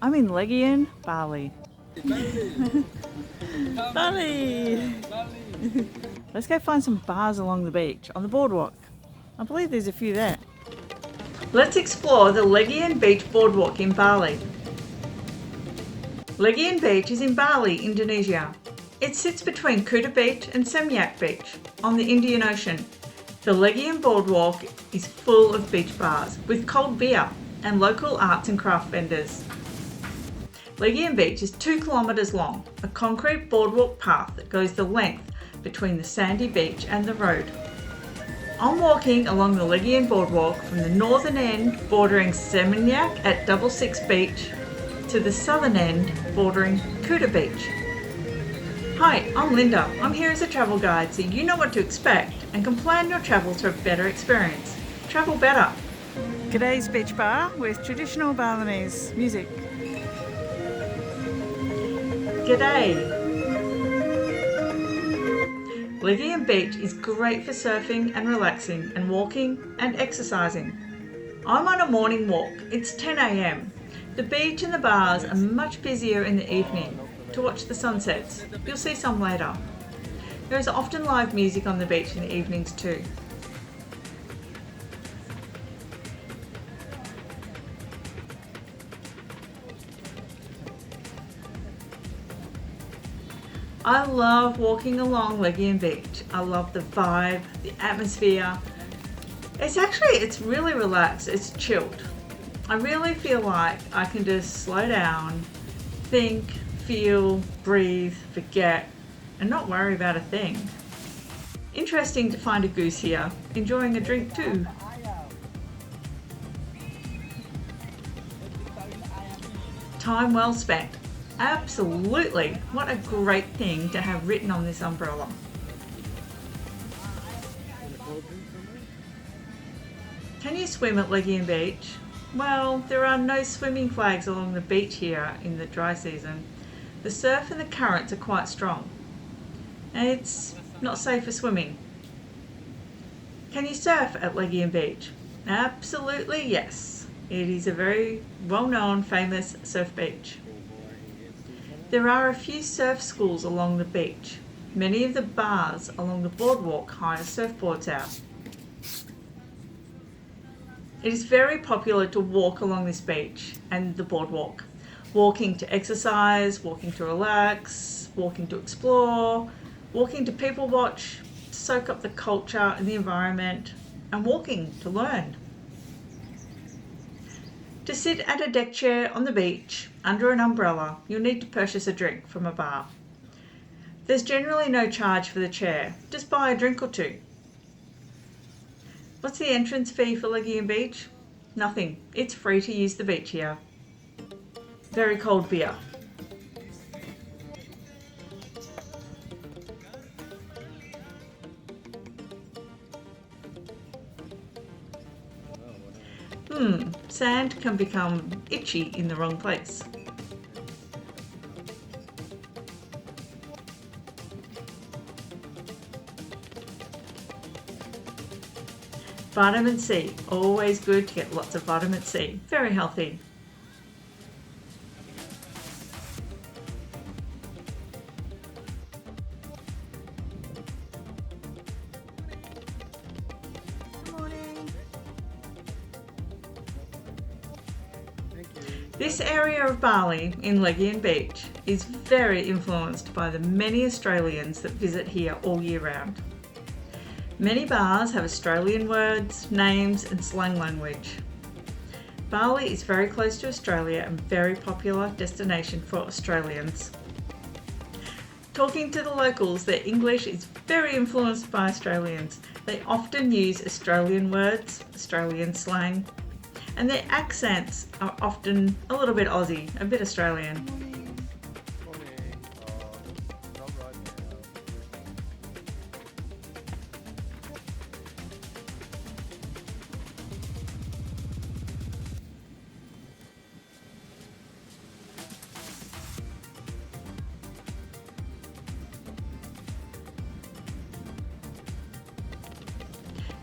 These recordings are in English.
I'm in Legian, Bali. Bali! Let's go find some bars along the beach on the boardwalk. I believe there's a few there. Let's explore the Legian Beach Boardwalk in Bali. Legian Beach is in Bali, Indonesia. It sits between Kuta Beach and Seminyak Beach on the Indian Ocean. The Legian Boardwalk is full of beach bars with cold beer and local arts and craft vendors. Legian Beach is 2 kilometres long, a concrete boardwalk path that goes the length between the sandy beach and the road. I'm walking along the Legian Boardwalk from the northern end bordering Seminyak at 66 Beach to the southern end bordering Kuta Beach. Hi, I'm Linda. I'm here as a travel guide so you know what to expect and can plan your travels for a better experience. Travel better. G'day's beach bar with traditional Balinese music. G'day! Legian Beach is great for surfing and relaxing and walking and exercising. I'm on a morning walk. It's 10 a.m. The beach and the bars are much busier in the evening to watch the sunsets. You'll see some later. There is often live music on the beach in the evenings too. I love walking along Legian Beach. I love the vibe, the atmosphere. It's really relaxed, it's chilled. I really feel like I can just slow down, think, feel, breathe, forget, and not worry about a thing. Interesting to find a goose here, enjoying a drink too. Time well spent. Absolutely! What a great thing to have written on this umbrella. Can you swim at Legian Beach? Well, there are no swimming flags along the beach here in the dry season. The surf and the currents are quite strong. And it's not safe for swimming. Can you surf at Legian Beach? Absolutely yes. It is a very well-known, famous surf beach. There are a few surf schools along the beach. Many of the bars along the boardwalk hire surfboards out. It is very popular to walk along this beach and the boardwalk. Walking to exercise, walking to relax, walking to explore, walking to people watch, to soak up the culture and the environment, and walking to learn. To sit at a deck chair on the beach under an umbrella, you'll need to purchase a drink from a bar. There's generally no charge for the chair, just buy a drink or two. What's the entrance fee for Legian Beach? Nothing, it's free to use the beach here. Very cold beer. Sand can become itchy in the wrong place. Vitamin C, always good to get lots of vitamin C, very healthy. This area of Bali in Legian Beach is very influenced by the many Australians that visit here all year round. Many bars have Australian words, names and slang language. Bali is very close to Australia and very popular destination for Australians. Talking to the locals, their English is very influenced by Australians. They often use Australian words, Australian slang, and their accents are often a little bit Aussie, a bit Australian.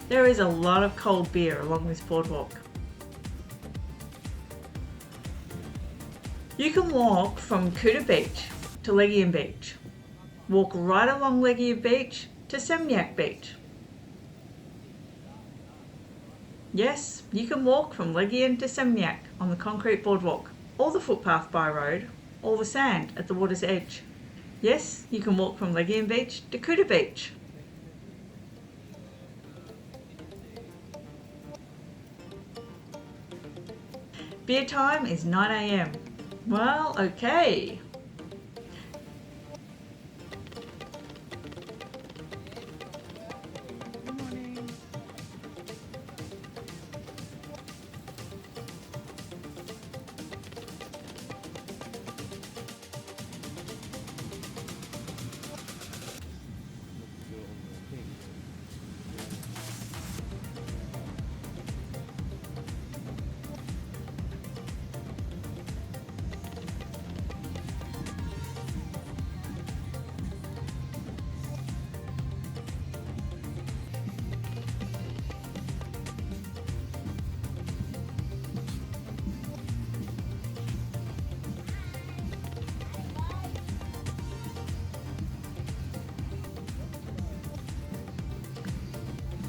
There is a lot of cold beer along this boardwalk. You can walk from Kuta Beach to Legian Beach. Walk right along Legian Beach to Seminyak Beach. Yes, you can walk from Legian to Seminyak on the concrete boardwalk, or the footpath by road, or the sand at the water's edge. Yes, you can walk from Legian Beach to Kuta Beach. Beer time is 9 a.m. Well, okay.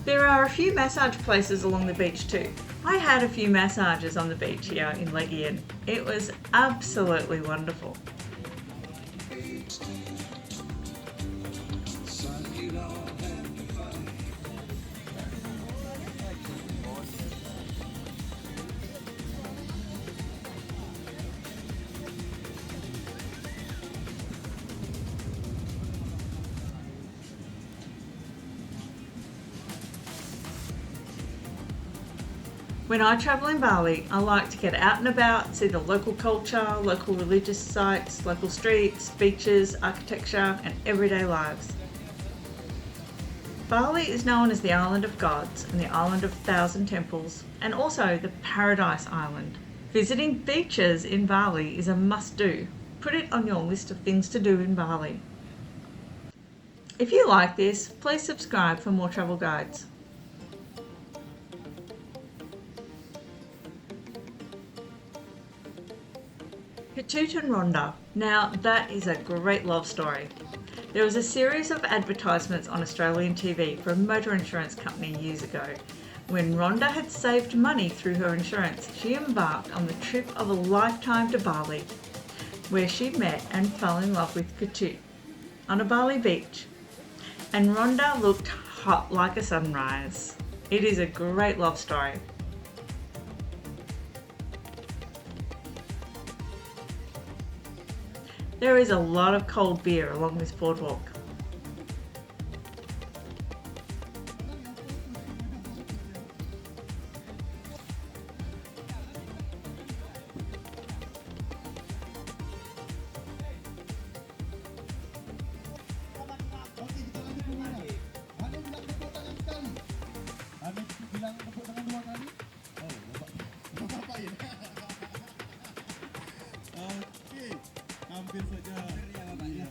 There are a few massage places along the beach too. I had a few massages on the beach here in Legian. It was absolutely wonderful. When I travel in Bali, I like to get out and about, see the local culture, local religious sites, local streets, beaches, architecture, and everyday lives. Bali is known as the Island of Gods and the Island of Thousand Temples, and also the Paradise Island. Visiting beaches in Bali is a must-do. Put it on your list of things to do in Bali. If you like this, please subscribe for more travel guides. Kuta and Rhonda. Now that is a great love story. There was a series of advertisements on Australian TV for a motor insurance company years ago. When Rhonda had saved money through her insurance, she embarked on the trip of a lifetime to Bali, where she met and fell in love with Kuta on a Bali beach. And Rhonda looked hot like a sunrise. It is a great love story. There is a lot of cold beer along this boardwalk. Hampir saja. Iya.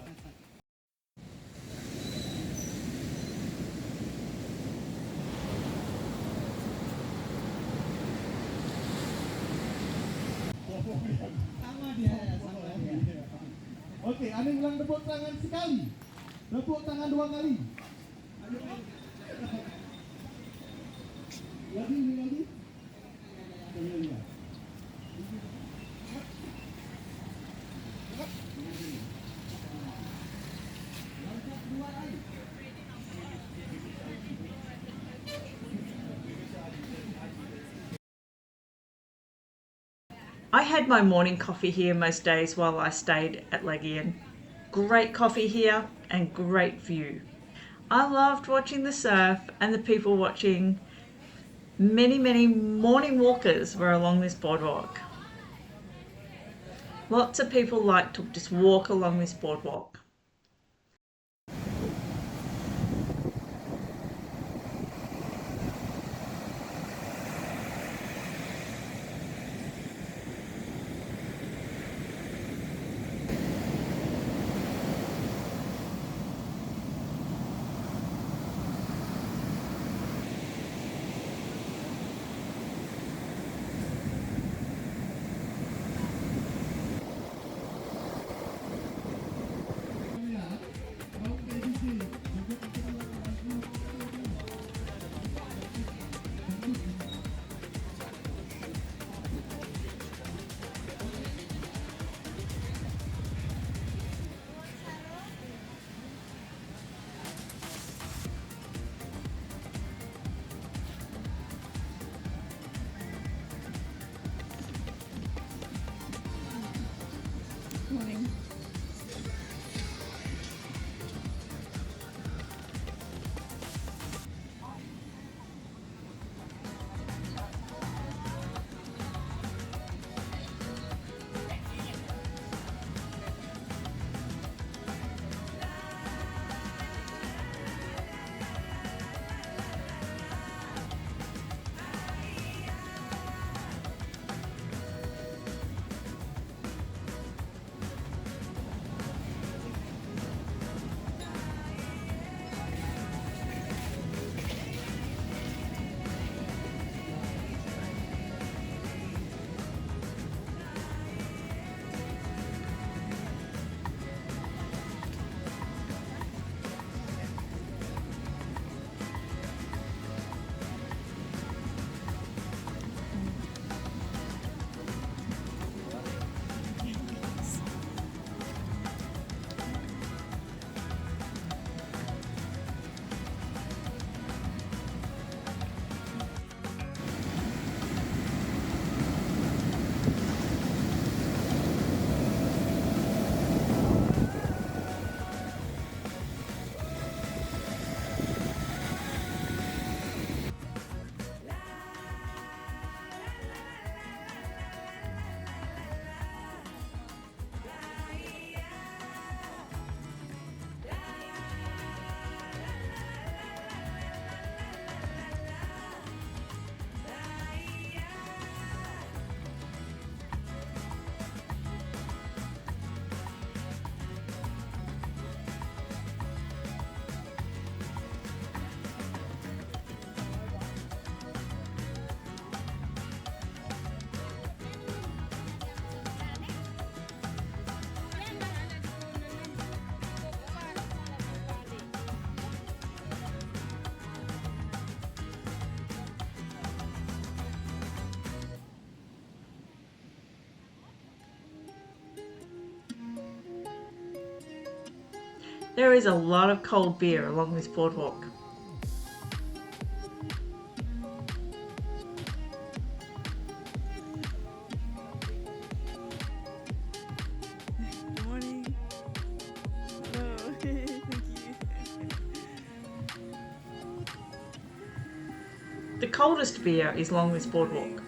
Sama dia. Oke, Anda ulang tepuk tangan sekali. Tepuk tangan 2 kali. Lagi. I had my morning coffee here most days while I stayed at Legian. Great coffee here and great view. I loved watching the surf and the people watching. Many morning walkers were along this boardwalk. Lots of people like to just walk along this boardwalk. There is a lot of cold beer along this boardwalk. Good morning. Hello. Thank you. The coldest beer is along this boardwalk.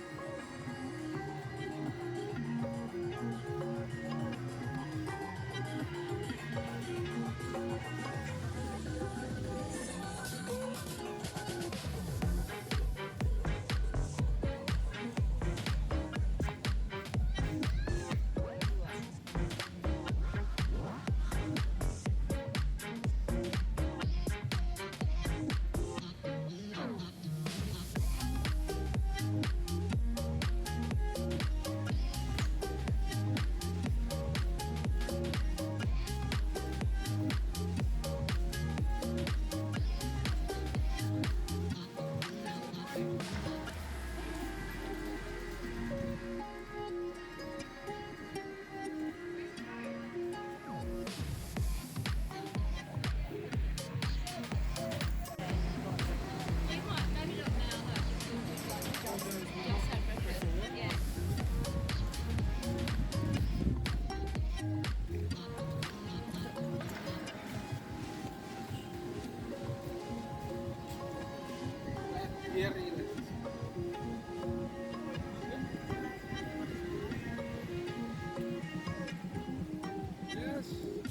Yes,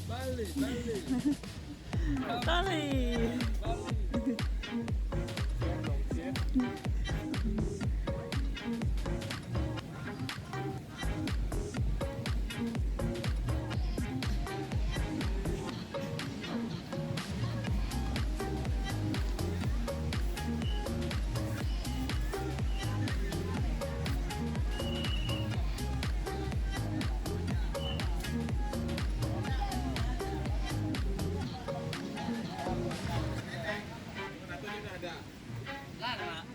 Bali. Bali.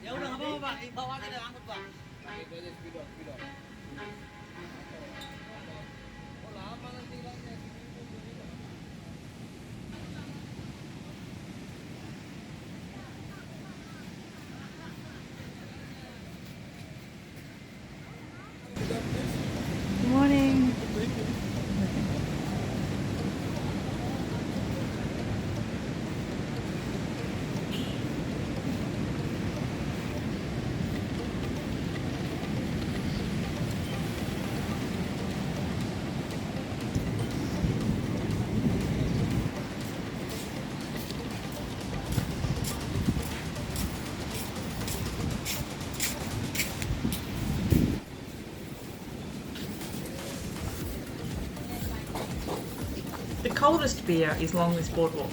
Ya udah nggak apa-apa Pak, bawa aja deh angkut Pak. Itu aja spidol. Oh lama nanti hilangnya. Good morning. The coldest beer is along this boardwalk.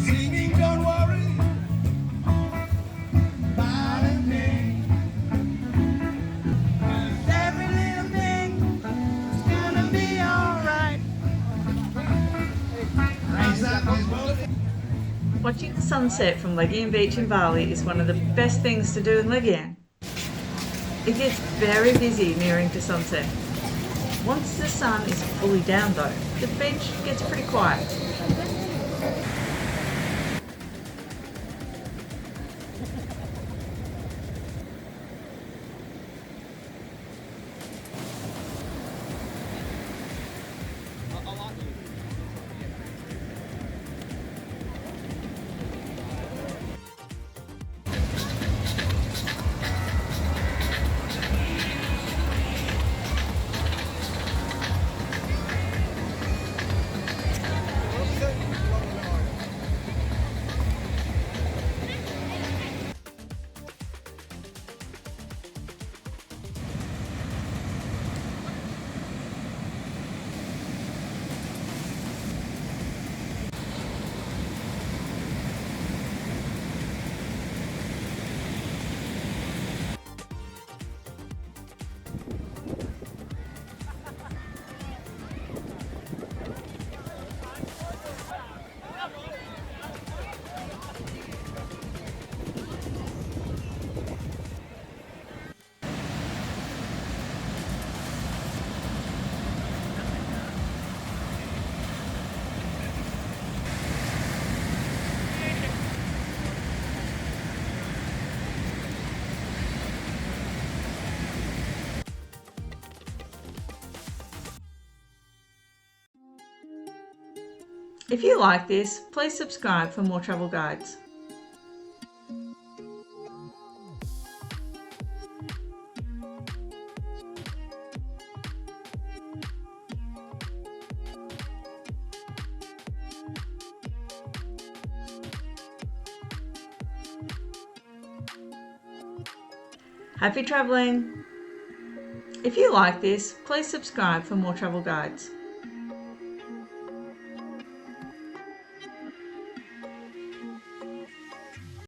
Singing, don't worry about a thing. 'Cause every little thing is gonna be alright. Rise up this boat. Watching the sunset from Legian Beach in Bali is one of the best things to do in Legian. It gets very busy nearing to sunset. Once the sun is fully down though, the beach gets pretty quiet. If you like this, please subscribe for more travel guides. Happy travelling! If you like this, please subscribe for more travel guides.